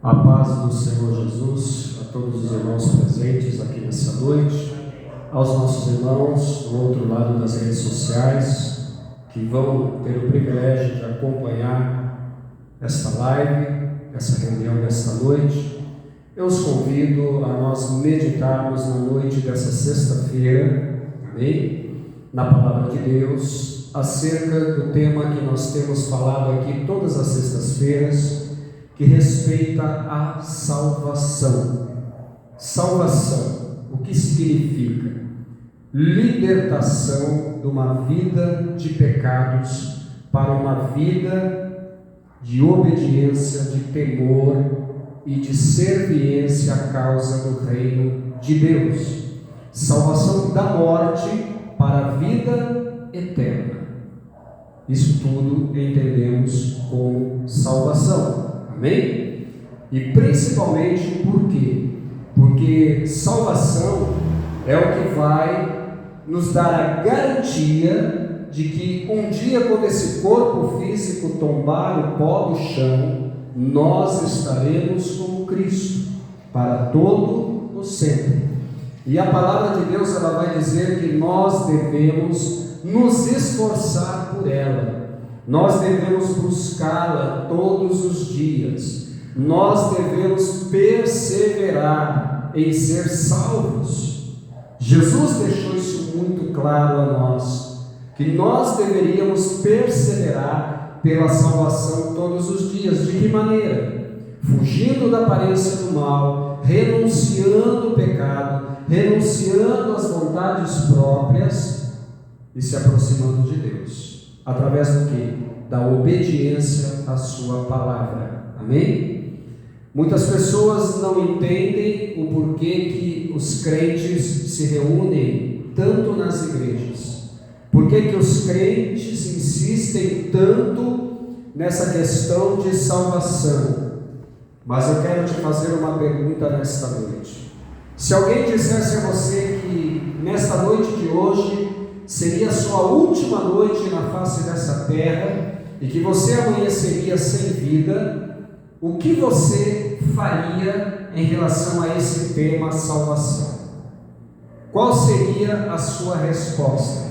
A paz do Senhor Jesus a todos os irmãos presentes aqui nessa noite, aos nossos irmãos do outro lado das redes sociais, que vão ter o privilégio de acompanhar esta live, essa reunião desta noite. Eu os convido a nós meditarmos na noite dessa sexta-feira, amém? Na Palavra de Deus, acerca do tema que nós temos falado aqui todas as sextas-feiras, que respeita a salvação. Salvação, o que significa? Libertação de uma vida de pecados para uma vida de obediência, de temor e de serviência à causa do reino de Deus. Salvação da morte para a vida eterna. Isso tudo entendemos como salvação. Amém? E principalmente por quê? Porque salvação é o que vai nos dar a garantia de que um dia, quando esse corpo físico tombar o pó do chão, nós estaremos com Cristo para todo o sempre. E a palavra de Deus, ela vai dizer que nós devemos nos esforçar por ela. Nós devemos buscá-la todos os dias. Nós devemos perseverar em ser salvos. Jesus deixou isso muito claro a nós, que nós deveríamos perseverar pela salvação todos os dias. De que maneira? Fugindo da aparência do mal, renunciando ao pecado, renunciando às vontades próprias e se aproximando de Deus. Através do que? Da obediência à sua palavra. Amém? Muitas pessoas não entendem o porquê que os crentes se reúnem tanto nas igrejas. Por que os crentes insistem tanto nessa questão de salvação? Mas eu quero te fazer uma pergunta nesta noite. Se alguém dissesse a você que nesta noite de hoje seria a sua última noite na face dessa terra e que você amanheceria sem vida, o que você faria em relação a esse tema salvação? Qual seria a sua resposta?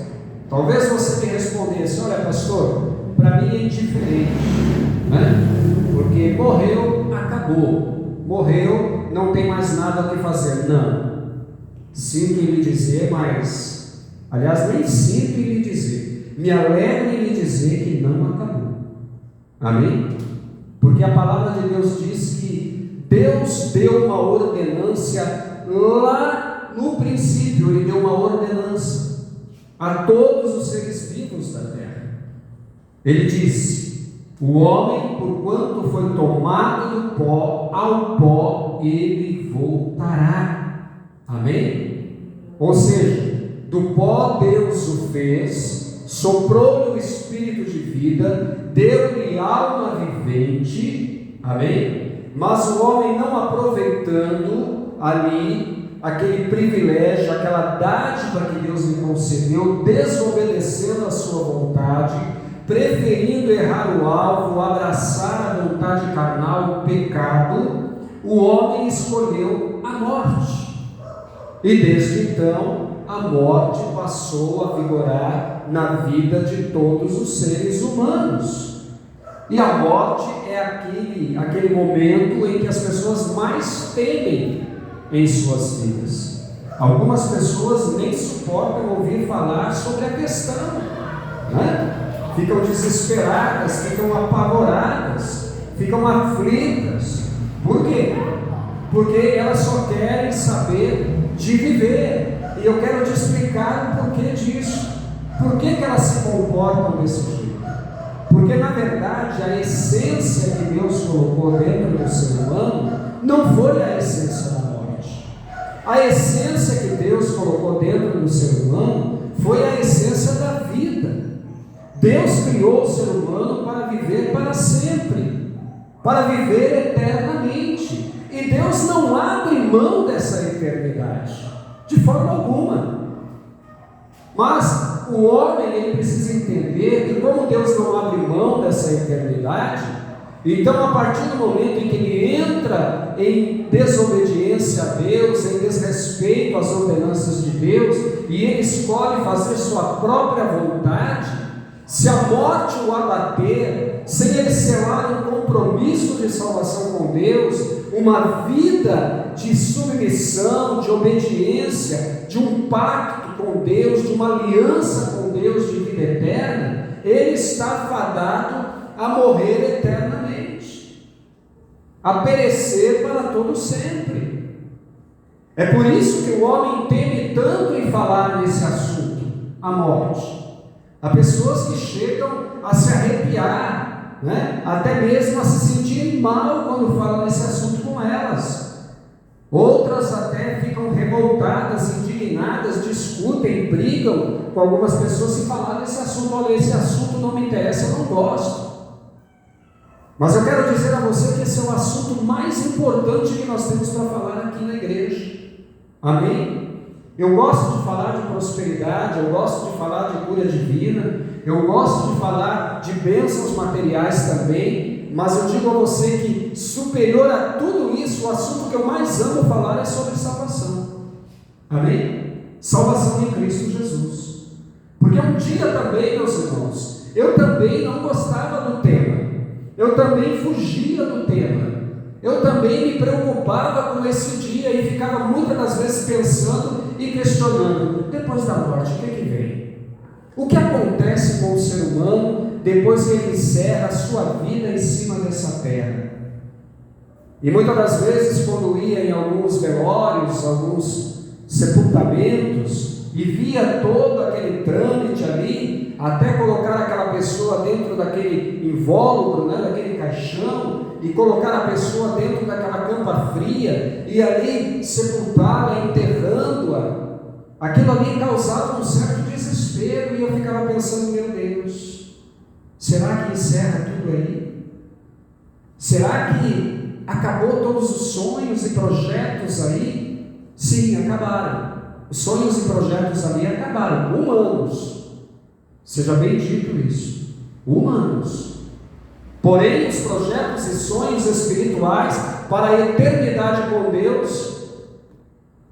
Talvez você me respondesse: olha, pastor, para mim é indiferente, né? Porque morreu, acabou. Morreu, não tem mais nada o que fazer. Não. Sinto em lhe dizer, mas aliás, nem sinto em lhe dizer, me alegro em lhe dizer que não acabou. Amém? Porque a palavra de Deus diz que Deus deu uma ordenância lá no princípio. Ele deu uma ordenança a todos os seres vivos da terra. Ele disse: o homem, porquanto foi tomado do pó, ao pó ele voltará. Amém? Ou seja, do pó Deus o fez, soprou-lhe o espírito de vida, deu-lhe alma vivente, amém? Mas o homem, não aproveitando ali aquele privilégio, aquela dádiva que Deus lhe concedeu, desobedecendo a sua vontade, preferindo errar o alvo, abraçar a vontade carnal, o pecado, o homem escolheu a morte. E desde então a morte passou a vigorar na vida de todos os seres humanos. E a morte é aquele momento em que as pessoas mais temem em suas vidas. Algumas pessoas nem suportam ouvir falar sobre a questão, né? Ficam desesperadas, ficam apavoradas, ficam aflitas. Por quê? Porque elas só querem saber de viver. E eu quero te explicar o porquê disso. Por que elas se comportam desse jeito? Porque na verdade a essência que Deus colocou dentro do ser humano não foi a essência da morte. A essência que Deus colocou dentro do ser humano foi a essência da vida. Deus criou o ser humano para viver para sempre, para viver eternamente. E Deus não abre mão dessa eternidade de forma alguma. Mas o homem, ele precisa entender que, como Deus não abre mão dessa eternidade, então a partir do momento em que ele entra entra em desobediência a Deus, em desrespeito às ordenanças de Deus, e ele escolhe fazer sua própria vontade, se a morte o abater, sem ele selar um compromisso de salvação com Deus, uma vida de submissão, de obediência, de um pacto com Deus, de uma aliança com Deus de vida eterna, ele está fadado a morrer eternamente, a perecer para todo sempre. É por isso que o homem teme tanto em falar nesse assunto, a morte. Há pessoas que chegam a se arrepiar, né? Até mesmo a se sentirem mal quando falam nesse assunto com elas. Outras até ficam revoltadas, indignadas, discutem, brigam com algumas pessoas se falar desse assunto. Olha, esse assunto não me interessa, eu não gosto. Mas eu quero dizer a você que esse é o assunto mais importante que nós temos para falar aqui na igreja. Amém? Eu gosto de falar de prosperidade, eu gosto de falar de cura divina, eu gosto de falar de bênçãos materiais também, mas eu digo a você que superior a tudo isso, o assunto que eu mais amo falar é sobre salvação. Amém? Salvação em Cristo Jesus. Porque um dia também, meus irmãos, eu também não gostava do tema, eu também fugia do tema, eu também me preocupava com esse dia e ficava muitas das vezes pensando e questionando, depois da morte, o que vem? O que acontece com o ser humano depois que ele encerra a sua vida em cima dessa terra? E muitas das vezes, quando ia em alguns velórios, alguns sepultamentos, e via todo aquele trâmite ali, até colocar aquela pessoa dentro daquele invólucro, né, daquele caixão, e colocar a pessoa dentro daquela campa fria, e ali sepultá-la, enterrando-a, aquilo ali causava um certo desespero, e eu ficava pensando, meu Deus, será que encerra tudo aí? Será que acabou todos os sonhos e projetos aí? Sim, acabaram. Os sonhos e projetos ali acabaram, humanos. Seja bem dito isso, humanos. Porém, os projetos e sonhos espirituais para a eternidade com Deus,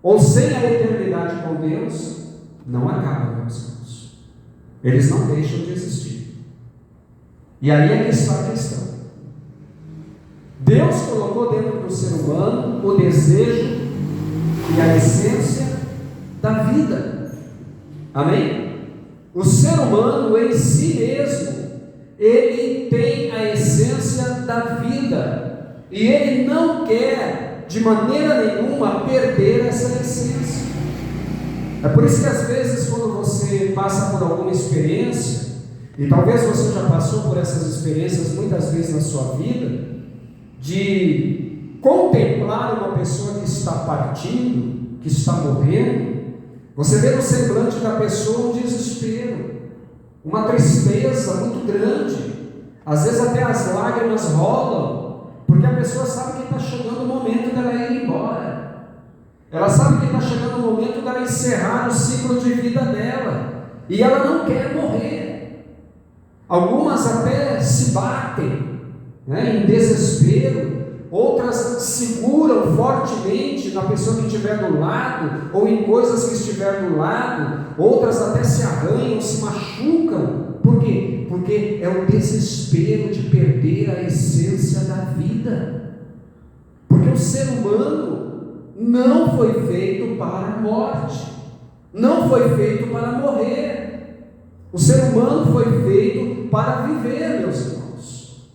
ou sem a eternidade com Deus, não acabam, meus irmãos. Eles não deixam de existir. E aí é que está a questão. Deus colocou dentro do ser humano o desejo e a essência da vida. Amém? O ser humano em si mesmo, ele tem a essência da vida, e ele não quer de maneira nenhuma perder essa essência. É por isso que às vezes, quando você passa por alguma experiência, e talvez você já passou por essas experiências muitas vezes na sua vida, de contemplar uma pessoa que está partindo, que está morrendo, você vê no semblante da pessoa um desespero, uma tristeza muito grande, às vezes até as lágrimas rolam, porque a pessoa sabe que está chegando o momento dela ir embora, ela sabe que está chegando o momento dela encerrar o ciclo de vida dela, e ela não quer morrer. Algumas até se batem, né, em desespero, outras seguram fortemente na pessoa que estiver do lado, ou em coisas que estiver do lado, outras até se arranham, se machucam. Por quê? Porque é o desespero de perder a essência da vida. Porque o ser humano não foi feito para a morte, não foi feito para morrer. O ser humano foi feito para viver, meus irmãos.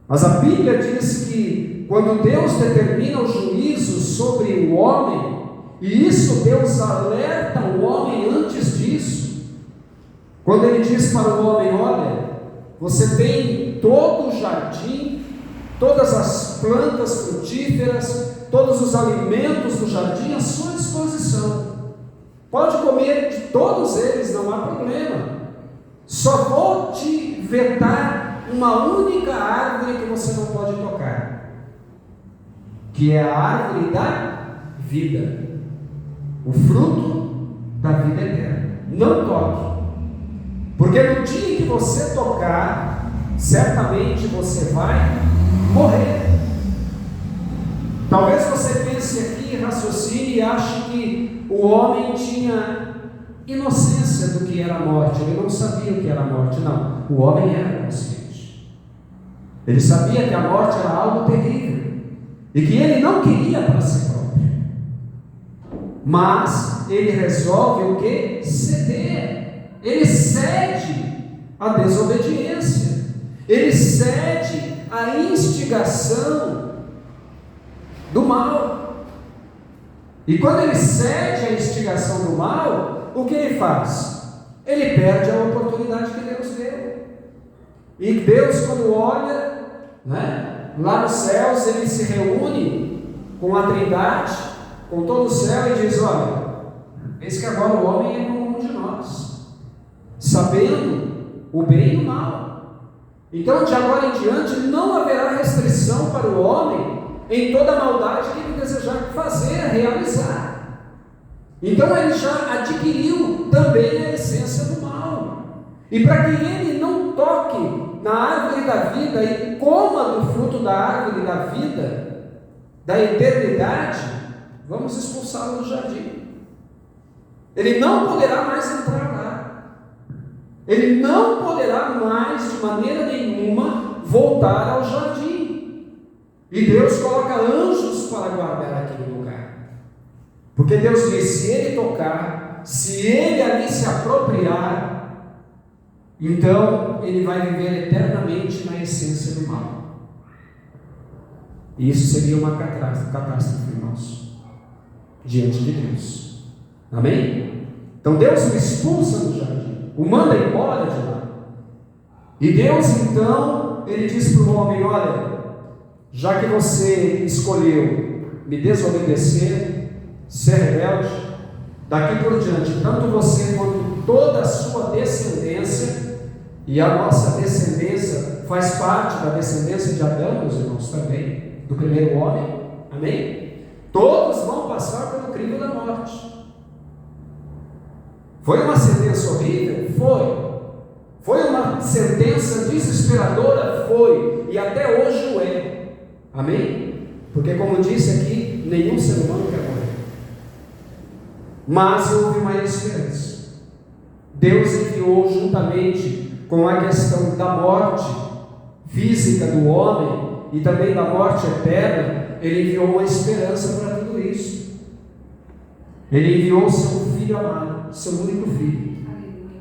Mas a Bíblia diz que quando Deus determina o juízo sobre o homem, e isso Deus alerta o homem antes disso, quando ele diz para o homem, olha, você tem todo o jardim, todas as plantas frutíferas, todos os alimentos do jardim à sua disposição, pode comer de todos eles, não há problema, só vou te vetar uma única árvore que você não pode tocar, que é a árvore da vida, o fruto da vida eterna. Não toque, porque no dia que você tocar, certamente você vai morrer. pense aqui, raciocine e ache que o homem tinha inocência do que era a morte. Ele não sabia o que era a morte, não. O homem era consciente. Ele sabia que a morte era algo terrível e que ele não queria para si próprio. Mas ele resolve o quê? Ceder. Ele cede à desobediência. Ele cede à instigação do mal. E quando ele cede à instigação do mal, o que ele faz? Ele perde a oportunidade que Deus deu. E Deus, quando olha, lá nos céus, ele se reúne com a Trindade, com todo o céu, e diz: olha, eis que agora o homem é como um de nós, sabendo o bem e o mal. Então, de agora em diante, não haverá restrição para o homem em toda a maldade que ele desejar fazer, realizar. Então, ele já adquiriu também a essência do mal. E para que ele não toque na árvore da vida e coma do fruto da árvore da vida, da eternidade, vamos expulsá-lo do jardim. Ele não poderá mais entrar lá. Ele não poderá mais, de maneira nenhuma, voltar ao jardim. E Deus coloca anjos para guardar aquele lugar. Porque Deus diz: se ele tocar, se ele ali se apropriar, então ele vai viver eternamente na essência do mal. E isso seria uma catástrofe, irmãos, diante de Deus. Amém? Então Deus o expulsa do jardim, o manda embora de lá. E Deus então, ele diz para o homem: olha, já que você escolheu me desobedecer, ser rebelde, daqui por diante, tanto você quanto toda a sua descendência, e a nossa descendência faz parte da descendência de Adão, meus irmãos, também, do primeiro homem, amém? Todos vão passar pelo crivo da morte. Foi uma sentença horrível? Foi. Foi uma sentença desesperadora? Foi. E até hoje o é. Amém? Porque, como disse aqui, nenhum ser humano quer morrer. Mas houve uma esperança. Deus enviou, juntamente com a questão da morte física do homem e também da morte eterna, Ele enviou uma esperança para tudo isso. Ele enviou o seu Filho amado, seu único Filho,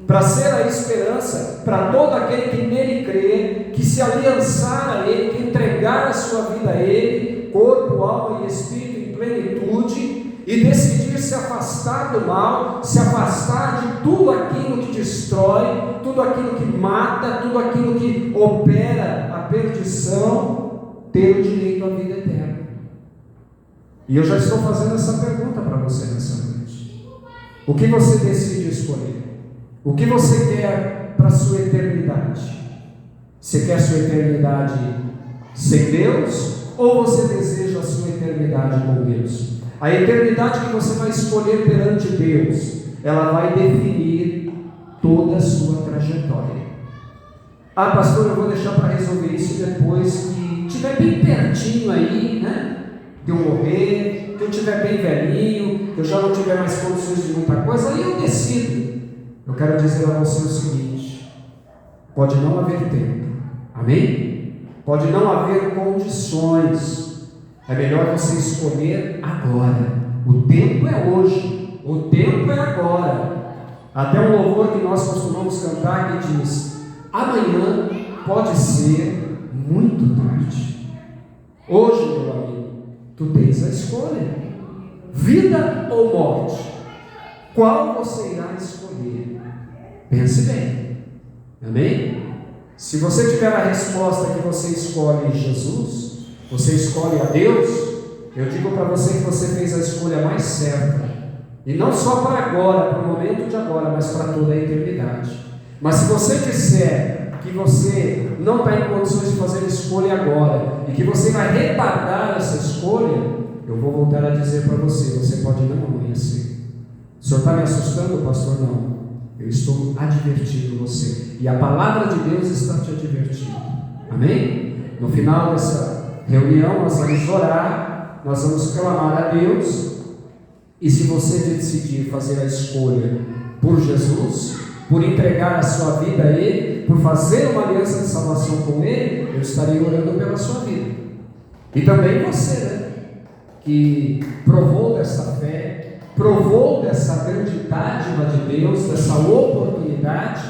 para ser a esperança para todo aquele que nele crê, que se aliançar a Ele, que entregar a sua vida a Ele, corpo, alma e espírito em plenitude, e decidir se afastar do mal, se afastar de tudo aquilo que destrói, tudo aquilo que mata, tudo aquilo que opera a perdição, ter o direito à vida eterna. E eu já estou fazendo essa pergunta para você nessa noite. O que você decide escolher? O que você quer para a sua eternidade? Você quer a sua eternidade sem Deus, ou você deseja a sua eternidade com Deus? A eternidade que você vai escolher perante Deus, ela vai definir toda a sua trajetória. Ah, pastor, eu vou deixar para resolver isso depois que estiver bem pertinho aí, de eu morrer, que eu estiver bem velhinho, que eu já não tiver mais condições de muita coisa, aí eu decido. Eu quero dizer a você o seguinte: pode não haver tempo, amém? Pode não haver condições. É melhor você escolher agora. O tempo é hoje, o tempo é agora. Até um louvor que nós costumamos cantar que diz: amanhã pode ser muito tarde. Hoje, meu amigo, tu tens a escolha: vida ou morte. Qual você irá escolher? Pense bem, amém? Se você tiver a resposta que você escolhe Jesus, você escolhe a Deus, eu digo para você que você fez a escolha mais certa, e não só para agora, para o momento de agora, mas para toda a eternidade. Mas se você disser que você não está em condições de fazer a escolha agora, e que você vai retardar essa escolha, eu vou voltar a dizer para você: você pode não amanhecer. O senhor está me assustando, pastor? Não. Eu estou advertindo você. E a palavra de Deus está te advertindo. Amém? No final dessa reunião, nós vamos orar, nós vamos clamar a Deus, e se você decidir fazer a escolha por Jesus, por entregar a sua vida a Ele, por fazer uma aliança de salvação com Ele, eu estarei orando pela sua vida. E também você, né, que provou dessa fé, provou dessa grande dádiva de Deus, dessa oportunidade,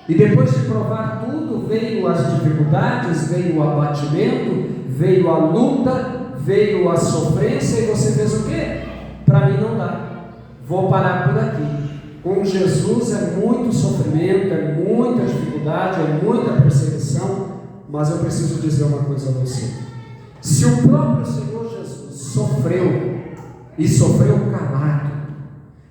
e depois de provar tudo, veio as dificuldades, veio o abatimento, veio a luta, veio a sofrência, e você fez o quê? Para mim não dá, vou parar por aqui. Com Jesus é muito sofrimento, é muita dificuldade, é muita perseguição, mas eu preciso dizer uma coisa a você: se o próprio Senhor Jesus sofreu, e sofreu calado,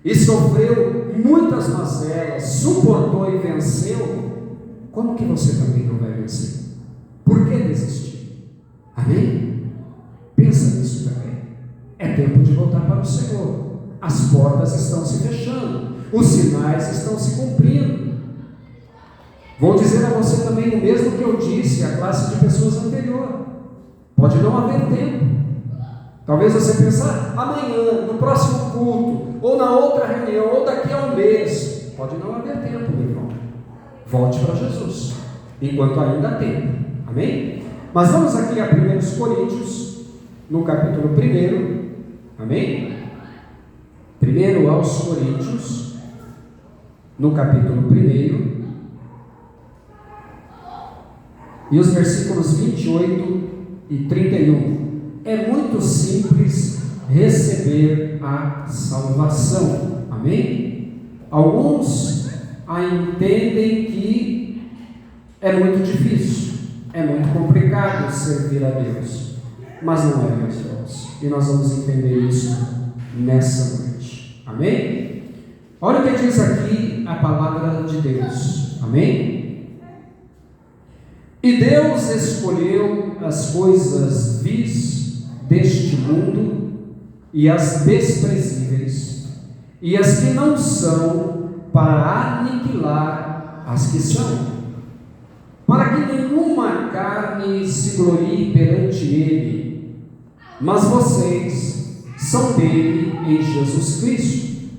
e sofreu muitas mazelas, suportou e venceu, como que você também não vai vencer? Por que desistir? Amém? Pensa nisso também. É tempo de voltar para o Senhor. As portas estão se fechando, os sinais estão se cumprindo. Vou dizer a você também o mesmo que eu disse à classe de pessoas anterior: pode não haver tempo. Talvez você pensar amanhã, no próximo culto, ou na outra reunião, ou daqui a um mês. Pode não haver tempo, meu irmão. Volte para Jesus, enquanto ainda há tempo. Amém? Mas vamos aqui a 1 Coríntios, no capítulo 1. Amém? 1 aos Coríntios, no capítulo 1, e os versículos 28 e 31. É muito simples receber a salvação. Amém? Alguns a entendem que é muito difícil, é muito complicado servir a Deus, mas não é, meus irmãos, e nós vamos entender isso nessa noite. Amém? Olha o que diz aqui a palavra de Deus. Amém? E Deus escolheu as coisas vis deste mundo e as desprezíveis e as que não são, para aniquilar as que são, para que nenhuma carne se glorie perante Ele, mas vocês são dele em Jesus Cristo,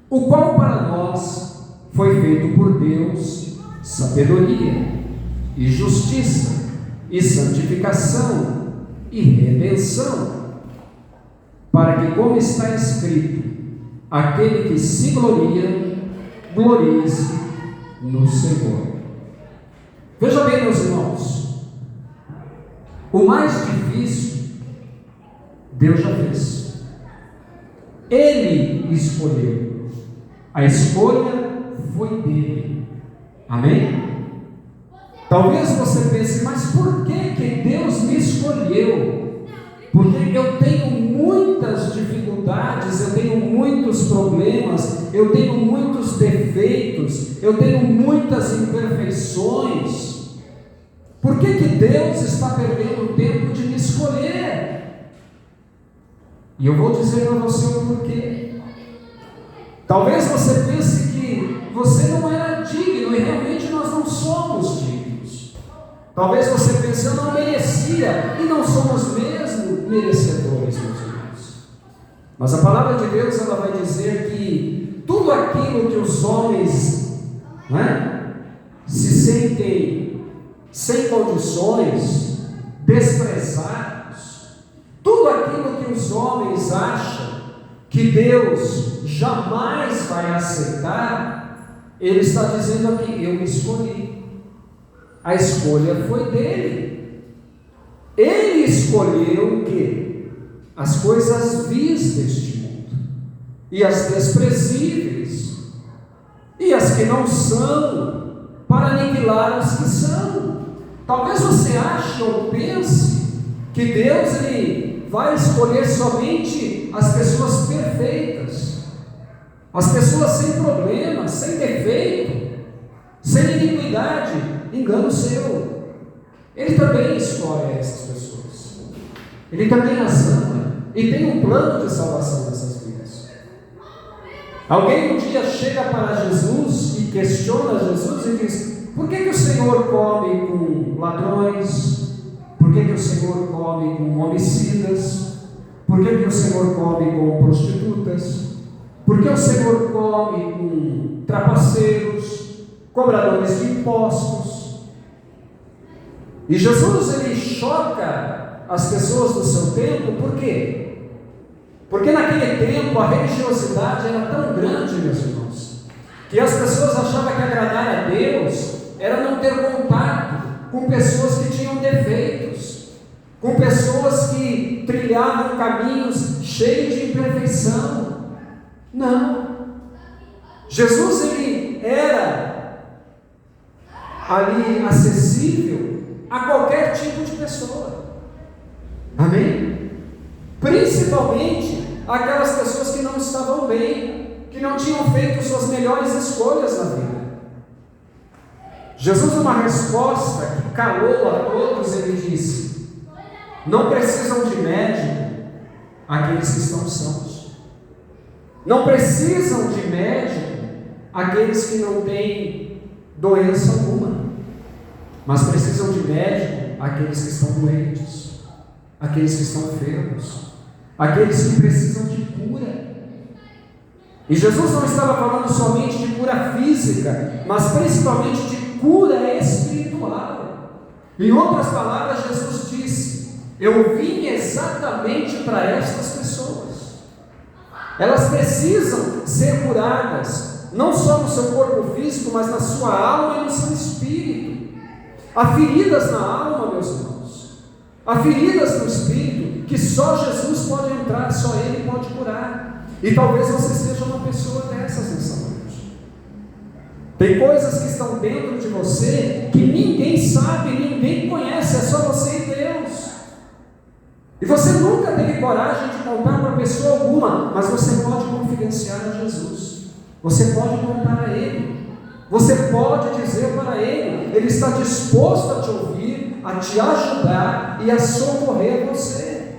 o qual para nós foi feito por Deus sabedoria e justiça e santificação e redenção, para que, como está escrito, aquele que se gloria, glorie-se no Senhor. Veja bem, meus irmãos, o mais difícil Deus já fez. Ele escolheu, a escolha foi dele. Amém? Talvez você pense, mas por que Deus me escolheu? Porque eu tenho muitas dificuldades, eu tenho muitos problemas, eu tenho muitos defeitos, eu tenho muitas imperfeições. Por que Deus está perdendo o tempo de me escolher? E eu vou dizer para você o porquê. Talvez você pense que você não era digno, e realmente nós não somos dignos. Talvez você pense, eu não merecia, e não somos mesmo merecedores, meus irmãos. Mas a palavra de Deus, ela vai dizer que tudo aquilo que os homens, se sentem sem condições, desprezados, tudo aquilo que os homens acham que Deus jamais vai aceitar, Ele está dizendo aqui: eu me escolhi. A escolha foi dele. Ele escolheu o quê? As coisas vis deste mundo, e as desprezíveis, e as que não são, para aniquilar as que são. Talvez você ache ou pense que Deus ele vai escolher somente as pessoas perfeitas, as pessoas sem problemas, sem defeito, sem iniquidade. Engano seu. Ele também escolhe essas pessoas, Ele também as ama, e tem um plano de salvação dessas vidas. Alguém um dia chega para Jesus e questiona Jesus e diz: por que o Senhor come com ladrões? Por que o Senhor come com homicidas? Por que o Senhor come com prostitutas? Por que o Senhor come com trapaceiros, cobradores de impostos? E Jesus, ele choca as pessoas do seu tempo, por quê? Porque naquele tempo a religiosidade era tão grande, meus irmãos, que as pessoas achavam que agradar a Deus era não ter contato com pessoas que tinham defeitos, com pessoas que trilhavam caminhos cheios de imperfeição. Não. Jesus, ele era ali acessível a qualquer tipo de pessoa. Amém? Principalmente aquelas pessoas que não estavam bem, que não tinham feito suas melhores escolhas na vida. Jesus, numa resposta que calou a todos, ele disse: não precisam de médico aqueles que estão sãos. Não precisam de médico aqueles que não têm doença alguma. Mas precisam de médico aqueles que estão doentes, aqueles que estão enfermos, aqueles que precisam de cura. E Jesus não estava falando somente de cura física, mas principalmente de cura espiritual. Em outras palavras, Jesus disse: eu vim exatamente para estas pessoas. Elas precisam ser curadas, não só no seu corpo físico, mas na sua alma e no seu espírito. Há feridas na alma, meus irmãos, há feridas no espírito que só Jesus pode entrar, só Ele pode curar. E talvez você seja uma pessoa dessas nessa noite. Tem coisas que estão dentro de você que ninguém sabe, ninguém conhece, é só você e Deus. E você nunca teve coragem de contar para pessoa alguma, mas você pode confidenciar a Jesus. Você pode contar a Ele. Você pode dizer para Ele. Ele está disposto a te ouvir, a te ajudar e a socorrer você.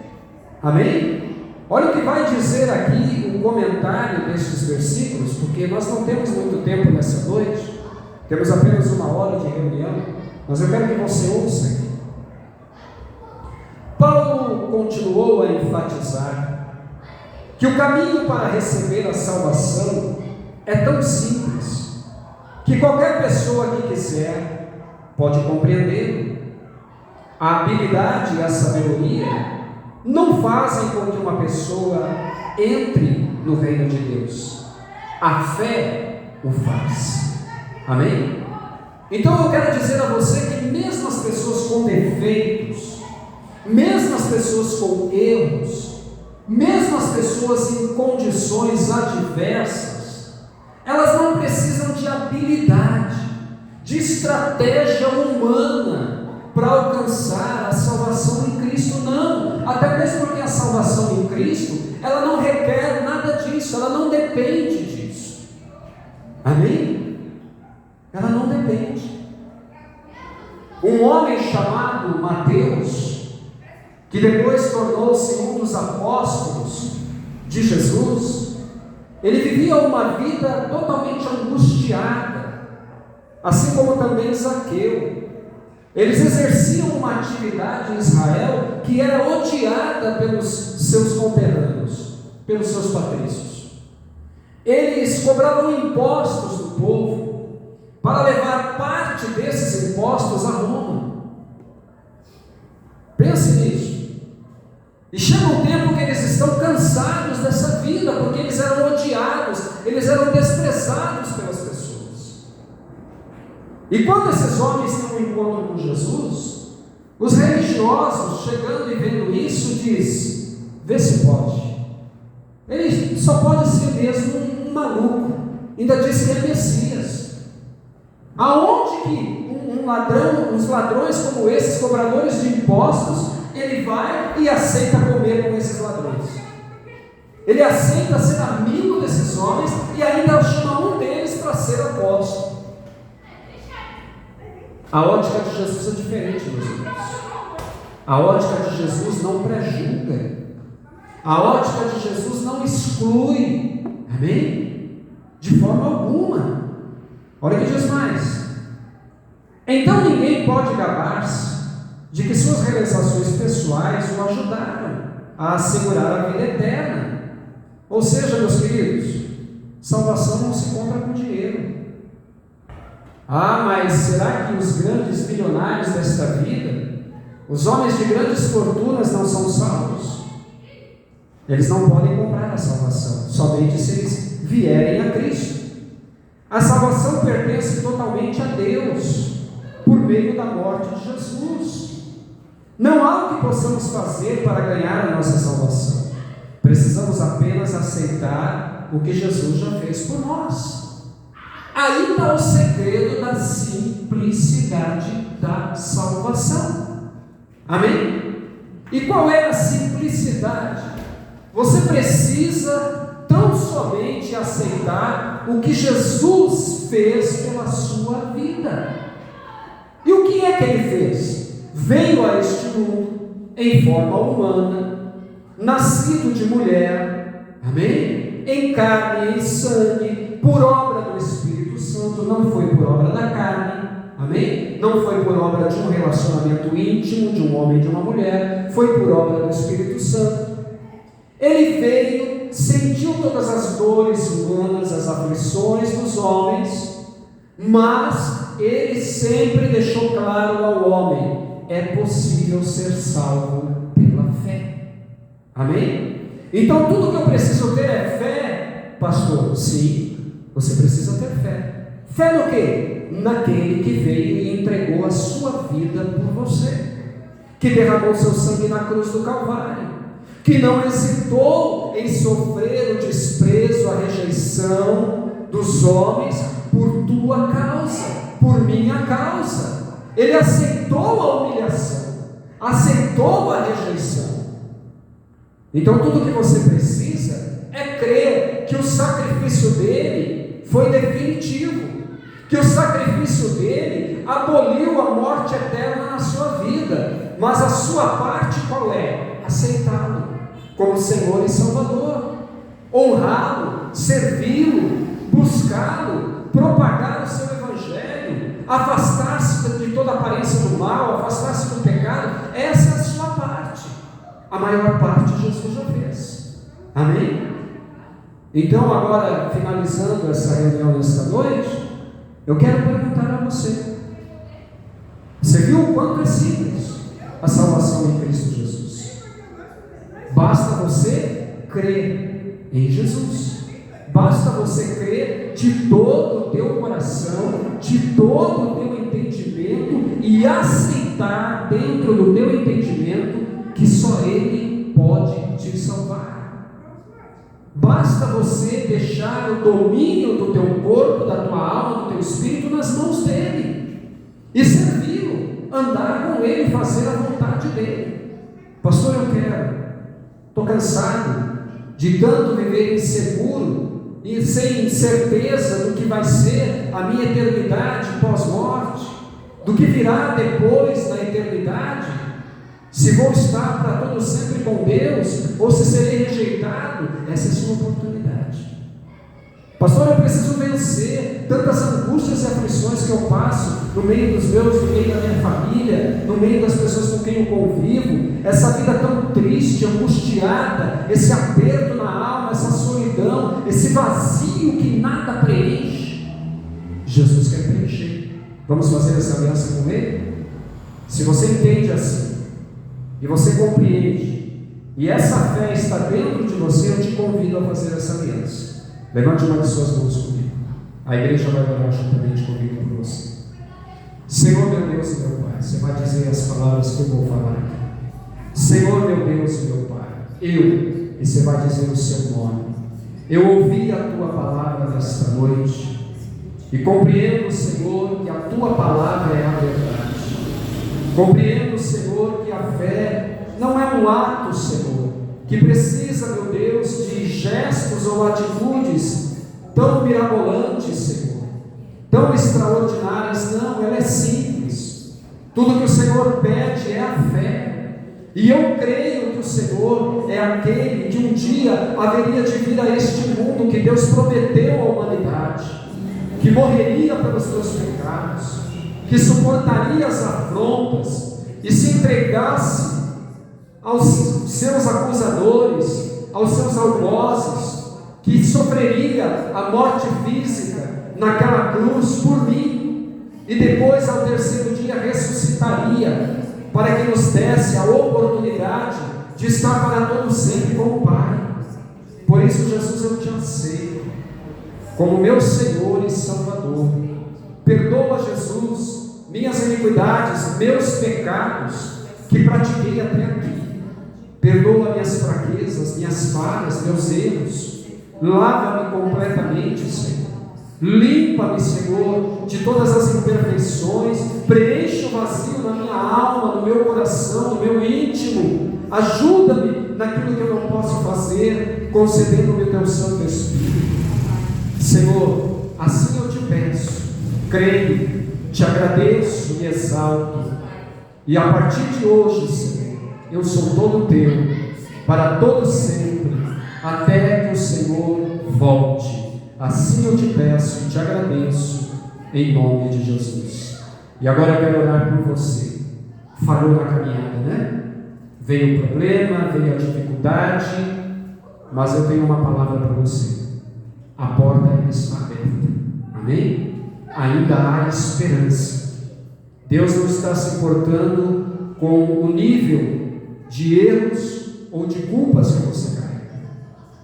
Amém? Olha o que vai dizer aqui o comentário destes versículos, porque nós não temos muito tempo nessa noite, temos apenas 1 hora de reunião, mas eu quero que você ouça aqui. Paulo continuou a enfatizar que o caminho para receber a salvação é tão simples, que qualquer pessoa que quiser pode compreender. A habilidade e a sabedoria não fazem com que uma pessoa entre no reino de Deus. A fé o faz. Amém? Então eu quero dizer a você que mesmo as pessoas com defeitos, mesmo as pessoas com erros, mesmo as pessoas em condições adversas, elas não precisam de habilidade, de estratégia humana para alcançar a salvação em Cristo, não. Até mesmo porque a salvação em Cristo, ela não requer nada disso, ela não depende disso. Amém? Ela não depende. Um homem chamado Mateus, que depois tornou-se um dos apóstolos de Jesus, ele vivia uma vida totalmente angustiada, assim como também Zaqueu. Eles exerciam uma atividade em Israel que era odiada pelos seus conterrâneos, pelos seus patrícios. Eles cobravam impostos do povo para levar parte desses impostos a Roma. Pense nisso. E chega um tempo que eles estão cansados dessa vida, porque eles eram odiados, eles eram desprezados pelas pessoas. E quando esses homens têm um encontro com Jesus, os religiosos, chegando e vendo isso, diz: vê se pode. Ele só pode ser mesmo um maluco. Ainda diz que é Messias. Aonde que um ladrão, uns ladrões como esses, cobradores de impostos, ele vai e aceita comer com esses ladrões? Ele aceita ser amigo desses homens e ainda chama um deles para ser apóstolo. A ótica de Jesus é diferente, meus irmãos. A ótica de Jesus não prejulga. A ótica de Jesus não exclui. Amém? De forma alguma. Olha o que diz mais. Então ninguém pode gabar-se de que suas realizações pessoais o ajudaram a assegurar a vida eterna. Ou seja, meus queridos, salvação não se compra com dinheiro. Mas será que os grandes milionários desta vida, os homens de grandes fortunas, não são salvos? Eles não podem comprar a salvação, somente se eles vierem a Cristo. A salvação pertence totalmente a Deus, por meio da morte de Jesus. Não há o que possamos fazer para ganhar a nossa salvação. Precisamos apenas aceitar o que Jesus já fez por nós. Aí está o segredo da simplicidade da salvação. Amém? E qual é a simplicidade? Você precisa tão somente aceitar o que Jesus fez pela sua vida. E o que é que ele fez? Veio a este mundo em forma humana, nascido de mulher, amém? Em carne e em sangue, por obra do Espírito Santo, não foi por obra da carne, amém? Não foi por obra de um relacionamento íntimo de um homem e de uma mulher, foi por obra do Espírito Santo. Ele veio, sentiu todas as dores humanas, as aflições dos homens, mas ele sempre deixou claro ao homem: é possível ser salvo pela fé. Amém? Então tudo que eu preciso ter é fé, pastor. Sim, você precisa ter fé. Fé no quê? Naquele que veio e entregou a sua vida por você, que derramou seu sangue na cruz do Calvário, que não hesitou em sofrer o desprezo, a rejeição dos homens por tua causa, por minha causa. Ele aceitou a humilhação, aceitou a rejeição. Então tudo que você precisa é crer que o sacrifício dele foi definitivo, que o sacrifício dele aboliu a morte eterna na sua vida, mas a sua parte qual é? Aceitá-lo como Senhor e Salvador, honrá-lo, servi-lo, buscá-lo, propagar o seu Evangelho, afastar-se de toda aparência do mal, afastar-se do pecado. Essa é a sua parte. A maior parte Jesus já fez. Amém? Então, agora, finalizando essa reunião nesta noite, eu quero perguntar a você: você viu o quanto é simples a salvação em Cristo Jesus? Basta você crer em Jesus. Basta você crer de todo o teu coração, de todo o teu entendimento, e aceitar dentro do teu entendimento que só Ele pode te salvar. Basta você deixar o domínio do teu corpo, da tua alma, do teu espírito nas mãos dele e servi-lo, andar com ele, fazer a vontade dele. Pastor, estou cansado de tanto viver inseguro e sem certeza do que vai ser a minha eternidade pós-morte, do que virá depois da eternidade, se vou estar para todo sempre com Deus, ou se serei rejeitado. Essa é a sua oportunidade. Pastor, eu preciso vencer tantas angústias e aflições que eu passo no meio dos meus, no meio da minha família, no meio das pessoas com quem eu convivo, essa vida tão triste, angustiada, esse aperto na alma, essa solidão, esse vazio que nada preenche. Jesus quer preencher. Vamos fazer essa aliança com Ele? Se você entende assim, e você compreende, e essa fé está dentro de você, eu te convido a fazer essa aliança. Levante uma de suas mãos comigo. A igreja vai orar juntamente comigo por você. Senhor meu Deus e meu Pai, você vai dizer as palavras que eu vou falar aqui. Senhor meu Deus e meu Pai, e você vai dizer o seu nome. Eu ouvi a tua palavra nesta noite, e compreendo, Senhor, que a tua palavra é a verdade. Compreendo, Senhor, que a fé não é um ato, Senhor, que precisa, meu Deus, de gestos ou atitudes tão mirabolantes, Senhor, tão extraordinárias. Não, ela é simples. Tudo que o Senhor pede é a fé. E eu creio que o Senhor é aquele que um dia haveria de vir a este mundo, que Deus prometeu à humanidade, que morreria pelos teus pecados, que suportaria as afrontas e se entregasse aos seus acusadores aos seus algozes, que sofreria a morte física naquela cruz por mim, e depois ao terceiro dia ressuscitaria, para que nos desse a oportunidade de estar para todo sempre com o Pai. Por isso, Jesus, eu te aceito como meu Senhor e Salvador. Perdoa, Jesus, minhas iniquidades, meus pecados que pratiquei até aqui. Perdoa minhas fraquezas, minhas falhas, meus erros. Lava-me completamente, Senhor. Limpa-me, Senhor, de todas as imperfeições. Preencha o vazio na minha alma, no meu coração, no meu íntimo. Ajuda-me naquilo que eu não posso fazer, concedendo-me o teu Santo Espírito. Senhor, assim eu te peço, creio, te agradeço e exalto. E a partir de hoje, Senhor, eu sou todo teu, para todo sempre, até que o Senhor volte. Assim eu te peço e te agradeço, em nome de Jesus. E agora eu quero orar por você. Falhou na caminhada, né? Veio o problema, veio a dificuldade, mas eu tenho uma palavra para você. A porta está aberta. Amém? Ainda há esperança. Deus não está se importando com o nível de erros ou de culpas que você carrega.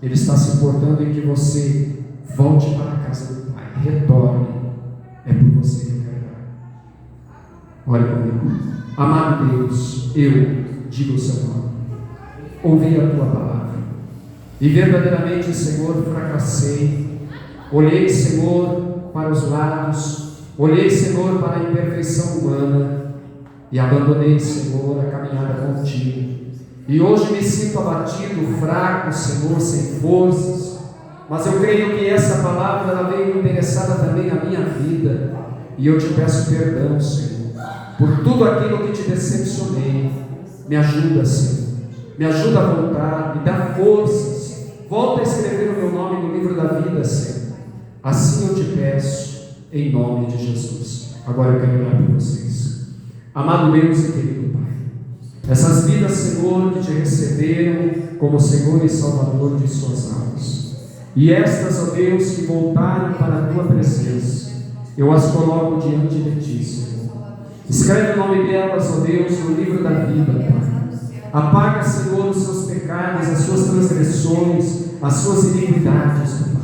Ele está se importando em que você volte para a casa do Pai, retorne. É por você que eu quero orar. Ore comigo. Amado Deus, eu digo o seu nome, ouvi a tua palavra, e verdadeiramente, Senhor, fracassei. Olhei, Senhor, para os lados, olhei, Senhor, para a imperfeição humana, e abandonei, Senhor, a caminhada contigo. E hoje me sinto abatido, fraco, Senhor, sem forças, mas eu creio que essa palavra ela veio interessada também à minha vida, e eu te peço perdão, Senhor, por tudo aquilo que te decepcionei. Me ajuda, Senhor, me ajuda a voltar, me dá forças, volta a escrever o meu nome no livro da vida, Senhor. Assim eu te peço, em nome de Jesus. Agora eu quero orar por vocês. Amado Deus e querido Pai, essas vidas, Senhor, que te receberam como Senhor e Salvador de suas almas, e estas, ó Deus, que voltaram para a tua presença, eu as coloco diante de ti, Senhor. Escreve o nome delas, ó Deus, no livro da vida, Pai. Apaga, Senhor, os seus pecados, as suas transgressões, as suas iniquidades, Pai.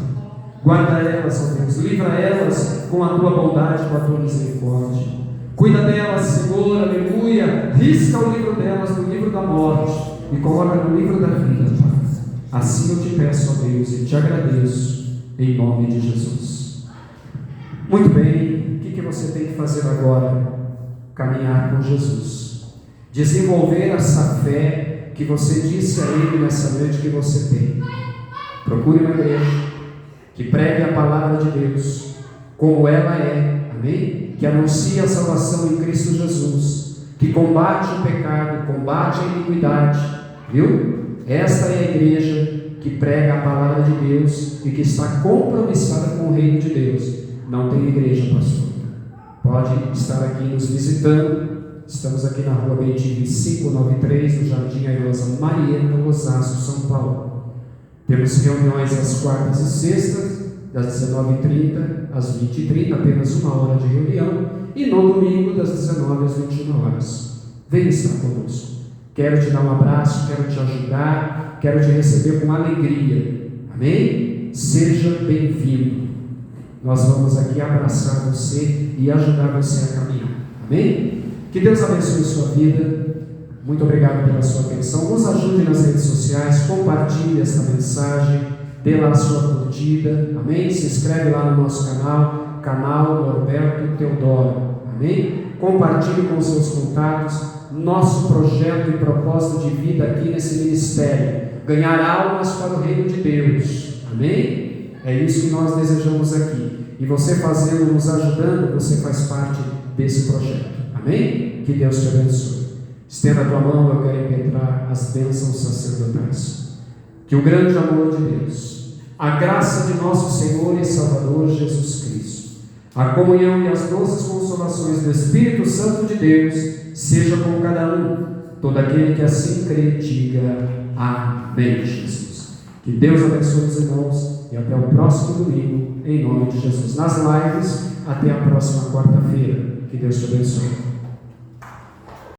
Guarda elas, ó Deus, livra elas com a tua bondade, com a tua misericórdia. Cuida delas, Senhor, aleluia. Risca o livro delas no livro da morte e coloca no livro da vida, Pai. Assim eu te peço, ó Deus, e te agradeço, em nome de Jesus. Muito bem, o que você tem que fazer agora? Caminhar com Jesus, desenvolver essa fé que você disse a Ele nessa noite que você tem. Procure uma igreja que pregue a palavra de Deus como ela é, amém? Que anuncia a salvação em Cristo Jesus, que combate o pecado, combate a iniquidade, viu? Esta é a igreja que prega a palavra de Deus e que está compromissada com o reino de Deus. Não tem igreja, pastor. Pode estar aqui nos visitando. Estamos aqui na rua Bentinho 593, no Jardim Airosa Marieta, Osasco, São Paulo. Temos reuniões às quartas e sextas, das 19h30 às 20h30, apenas uma hora de reunião, e no domingo, das 19 às 21 horas. Venha estar conosco. Quero te dar um abraço, quero te ajudar, quero te receber com alegria. Amém? Seja bem-vindo. Nós vamos aqui abraçar você e ajudar você a caminhar. Amém? Que Deus abençoe sua vida. Muito obrigado pela sua atenção. Nos ajude nas redes sociais, compartilhe esta mensagem, dê lá a sua curtida. Amém? Se inscreve lá no nosso canal Norberto Teodoro. Amém? Compartilhe com seus contatos nosso projeto e propósito de vida aqui nesse ministério. Ganhar almas para o reino de Deus. Amém? É isso que nós desejamos aqui. E você fazendo, nos ajudando, você faz parte desse projeto. Amém? Que Deus te abençoe. Estenda a tua mão, eu quero impetrar as bênçãos sacerdotais. Que o grande amor de Deus, a graça de nosso Senhor e Salvador Jesus Cristo, a comunhão e as doces consolações do Espírito Santo de Deus, seja com cada um. Todo aquele que assim crê, diga amém, Jesus. Que Deus abençoe os irmãos e até o próximo domingo, em nome de Jesus. Nas lives, até a próxima quarta-feira. Que Deus te abençoe.